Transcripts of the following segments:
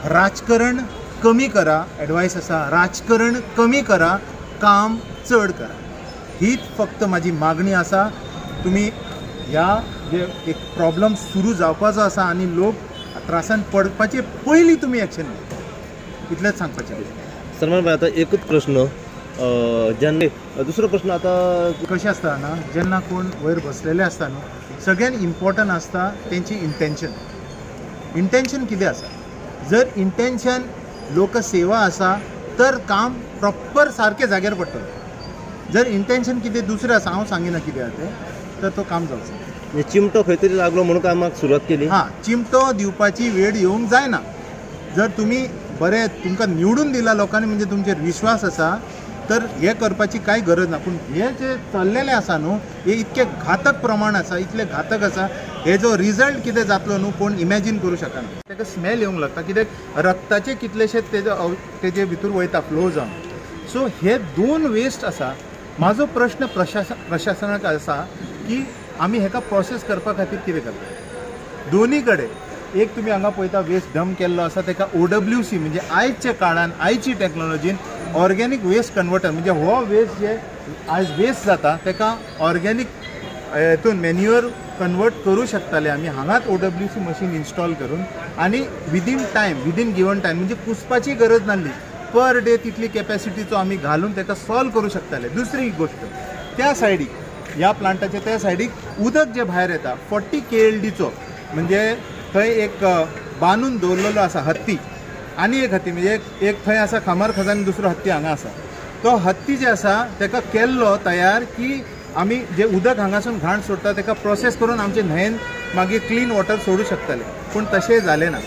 राजकारण कमी करा, एडवायस आसा राजकारण कमी करा, काम चड करा, हीच फक्त माझी मागणी आसा. तुम्ही ह्या जे एक प्रॉब्लम सुरू जावपाचो आसा आनी लोक त्रासान पडपाचे पयलीं तुम्ही एक्शन घे, इतलेंच सांगपाचें. सलमान भाई, आता एकच प्रश्न जेन्ना दुसरो प्रश्न आता कशें आसता ना, जेन्ना कोण वयर बसलेले आसता न्हू, सगळ्यान इम्पॉर्टंट आसता तेंची इंटेन्शन कितें आसा. जर इंटेन्शन लोकसेवा आसा तर काम प्रॉपर सारके जाग्यार पडटलें. जर इंटेन्शन कितें दुसरें आसा, हांव सांगिना कितें आसा तें, तर तो काम जावचो. चिमटो खंय तरी लागलो म्हणून कामाक सुरवात केली. हां, चिमटो दिवपाची वेळ येवंक जायना. जर तुम्ही बरें तुमकां निवडून दिला लोकांनी म्हणजे तुमचेर विश्वास आसा तर हे करपाची कांय गरज ना. पूण हे जे चल्लेले आसा न्हू, हे इतके घातक प्रमाण आसा, इतले घातक आसा, हे जो रिजल्ट कितें जातलो न्हू कोण इमॅजीन करूं शकना. ताका स्मेल येवंक लागता, कित्याक रक्ताचे कितलेशे तेजे भितर वयता फ्लो जावन. सो हे दोन वेस्ट आसा. म्हाजो प्रश्न प्रशासनाक आसा की आमी हेका प्रोसेस करपा खातीर कितें करता. दोनी कडेन एक तुमी हांगा पळयता वेस्ट डंप केल्लो आसा, ताका OWC म्हणजे आयजच्या काळान आयची टॅक्नॉलॉजीन ऑर्गेनीक वेस्ट कन्वर्टर, म्हणजे हो वेस्ट जे आयज वेस्ट जाता ताका ऑर्गेनीक हेतून मॅन्युअर कन्वर्ट करूं शकताले आमी. हांगाच OWC मशीन इन्स्टॉल करून आनी विदीन गिवन टायम म्हणजे कुसपाची गरज नासली, पर डे तितली कॅपॅसिटीचो आमी घालून ताका सॉल्व करूं शकताले. दुसरी गोश्ट, त्या सायडीक ह्या प्लांटाच्या त्या सायडीक उदक जे भायर येता 40 KLDचो, म्हणजे थंय एक बांदून दवरलेलो आसा हत्ती, आनी एक हत्ती म्हणजे एक थंय आसा खामार खजान, दुसरो हत्ती हांगा आसा. तो हत्ती जे आसा ताका केल्लो तयार की आमी जे उदक हांगासून घाण सोडटा ताका प्रोसेस करून आमचे न्हंयेन मागीर क्लीन वॉटर सोडूं शकताले. पूण तशें जालें ना.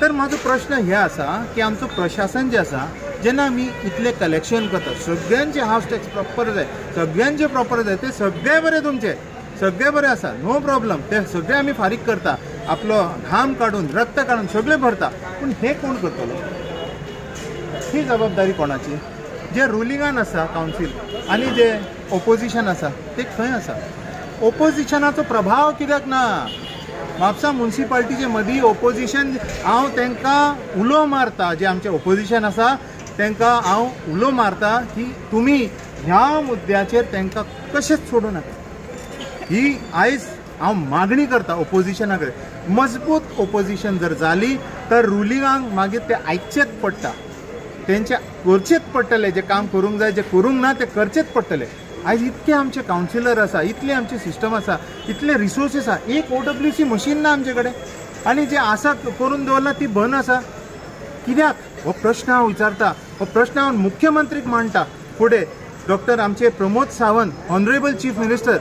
तर म्हाजो प्रश्न हे आसा की आमचो प्रशासन जे आसा, जेन्ना आमी इतले कलेक्शन करता, सगळ्यांचे हावस टॅक्स प्रॉपर जाय, सगळ्यांचे प्रॉपर जाय, ते सगळे बरे तुमचे सगळे बरे आसा, नो प्रॉब्लम, ते सगळे आमी फारीक करता, आपलो घाम काडून रक्त काडून सगळे भरता. पूण हे कोण करतलो? ही जबाबदारी कोणाची? जे रुलिंगान आसा कावन्सील आनी जे ओपोजिशन आसा ते खंय आसा? ओपोजिशनाचो प्रभाव कित्याक ना? म्हापसा म्युनिसिपालिटीचे मदीं ओपोजिशन, हांव तांकां उलो मारता, जे आमचे ओपोजिशन आसा तांकां हांव उलो मारता की तुमी ह्या मुद्द्याचेर तांकां कशेंच सोडूं नाका. ही आयज हांव मागणी करता ओपोजिशना कडेन. मजबूत ओपोजिशन जर जाली तर रुलिंगांक मागीर ते आयकचेच पडटा, तेंचे करचेच पडटले. जे काम करूंक जाय, जे करूंक ना ते करचेच पडटले. आयज इतके आमचे कावन्सिलर आसा, इतले आमचे सिस्टम आसा, इतले रिसोर्सीस आसा, एक OWC मशीन ना आमचे कडेन, आनी जे आसा करून दवरला ती बंद आसा. कित्याक? हो प्रश्न हांव विचारता, हो प्रश्न हांव मुख्यमंत्रीक मांडटा फुडें. डॉक्टर आमचे Pramod Sawant, honourable chief minister,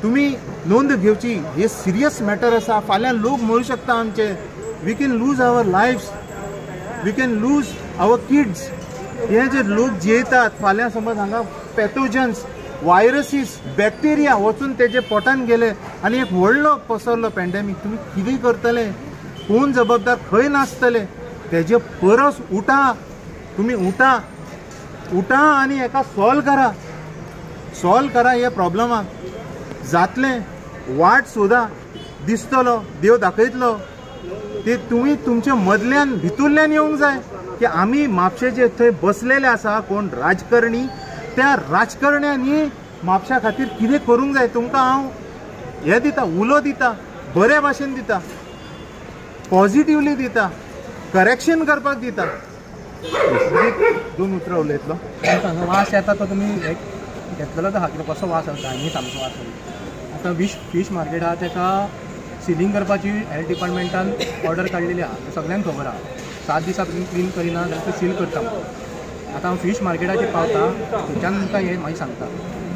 तुम्ही नोंद घेवची. हे सिरियस मॅटर आसा. फाल्यां लोक मरूं शकता आमचे. We can lose our lives, we can lose our kids. हे जे लोक जियेतात, फाल्यां समज हांगा पॅथोजन्स, व्हायरसीस, बॅक्टेरिया वचून तेजे पोटान गेले आनी एक व्हडलो पसरलो पॅन्डेमीक, तुमी कितें करतले? कोण जबाबदार? खंय नासतले? तेजे परस उठा, तुमी उठा आनी हेका सॉल्व करा हे प्रॉब्लमाक. जातलें, वाट सोदा, दिसतलो, देव दाखयतलो. ते तुमी तुमच्या मदल्यान भितरल्यान येवंक जाय की आमी म्हापशे जे थंय बसलेले आसा कोण राजकारणी, त्या राजकारण्यांनी म्हापशा खातीर कितें करूंक जाय. तुमकां हांव हे दिता, उलो दिता, बरे भाशेन दिता, पॉझिटिव्हली दिता, करेक्शन करपाक दिता. दोन उतरां उलयतलो. वास येता तो तुमी घेतलेलो तो हातीर कसो वास आसा, आनी सामको वास आसा. आतां फीश मार्केट आहा ताका सिलींग करपाची हेल्थ डिपार्टमेंटान ऑर्डर काडलेली आहा, सगळ्यांक खबर आहा. 7 दिसां क्लीन करिना जाल्यार तो सील करता. आतां हांव फीश मार्केटाचेर पावता, थंयच्यान तुमकां हें मागीर सांगता.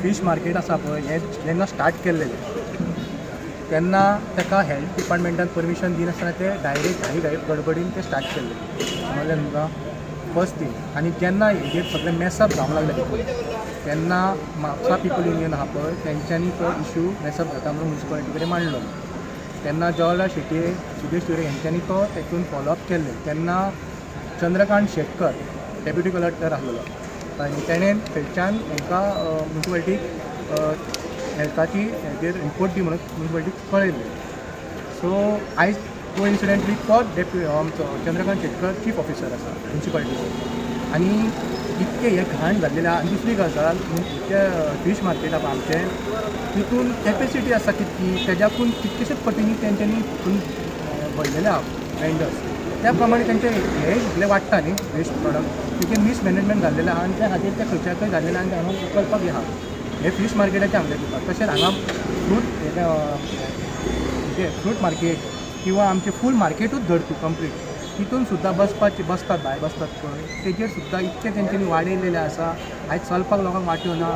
फीश मार्केट आसा पळय, हें जेन्ना स्टार्ट केल्लेलें तेन्ना ताका हेल्थ डिपार्टमेंटान परमिशन दिनासतना ते डायरेक्ट गडबडीन ते स्टार्ट केल्ले. समजलें तुमकां? First thing. आनी जेन्ना हेजेर सगळें मेसअप जावंक लागलें तेन्ना म्हापसा पिपल युनियन आहा पळय, तेंच्यांनी तो इशू मेसअप जाता म्हणून म्युनिसिपालिटी कडेन मांडलो. तेन्ना जवाहरलाल सिद्धेश्वरी हेंच्यांनी तो तेतून फॉलोअप केल्ले. तेन्ना चंद्रकांत शेटकर डेप्युटी कलेक्टर आसलेलो आनी तेणें थंयच्यान हांकां म्युनिसिपालिटीक हेल्थाची हेजेर रिपोर्ट दी म्हणून म्युनिसिपालिटीक कळयल्लें. सो आयज कोइन्सिडेंटली तो आमचो चंद्रकांत शेटकर चीफ ऑफिसर आसा म्युन्सिपालिटीचो आनी इतके हे घाण जाल्लेले आहा. आनी दुसरी गजाल इतके फीश मार्केटाक आमचे तितून कॅपेसिटी आसा कितकी तेज्याकून कितकेशेच पटींनी तेंच्यांनी तितून भरलेले आहा वेंडर्स. त्या प्रमाणे तेंचे हे इतले वाडटा न्ही वेस्ट प्रॉडक्ट तितकें मिसमॅनेजमेंट जाल्लेलें आहा आनी त्या खातीर ते खंयच्याकय जाल्लेलें आनी हांगा करपाक हे आहा. हे फीश मार्केटाचे आमचे दिवपाक तशेंच हांगा फ्रूट मार्केट किंवा आमचे फूल मार्केटूच धर तूं कंप्लीट तितून सुद्दां बसतात भायर बसतात पळय तेजेर सुद्दां इतके तेंच्यांनी वाडयलेले आसा. आयज चलपाक लोकांक वाट्यो ना.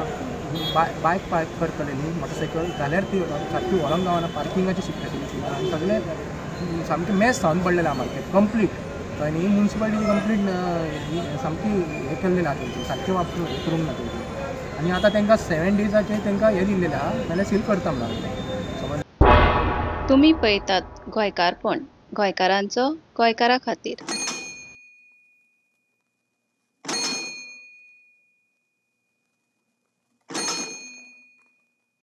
बायक पार्क करतले न्ही मोटरसायकल जाल्यार ती सारकी व्हरोंक गावना पार्किंगाची शिकता आनी सगळे सामकें मॅस जावन पडलेलें आहा मार्केट कंप्लीट कळ्ळें न्ही. म्युन्सिपालिटी कंप्लीट सामकी हें केल्लें ना तेंची सारकें करूंक ना तेंची. आनी आतां तांकां 7 डेजाचें तांकां हें दिल्लेलें आहा नाल्यार सील करता म्हणून. तुम्ही पळयतात गोंयकारपण गोंयकारांचो गोंयकारा खातीर.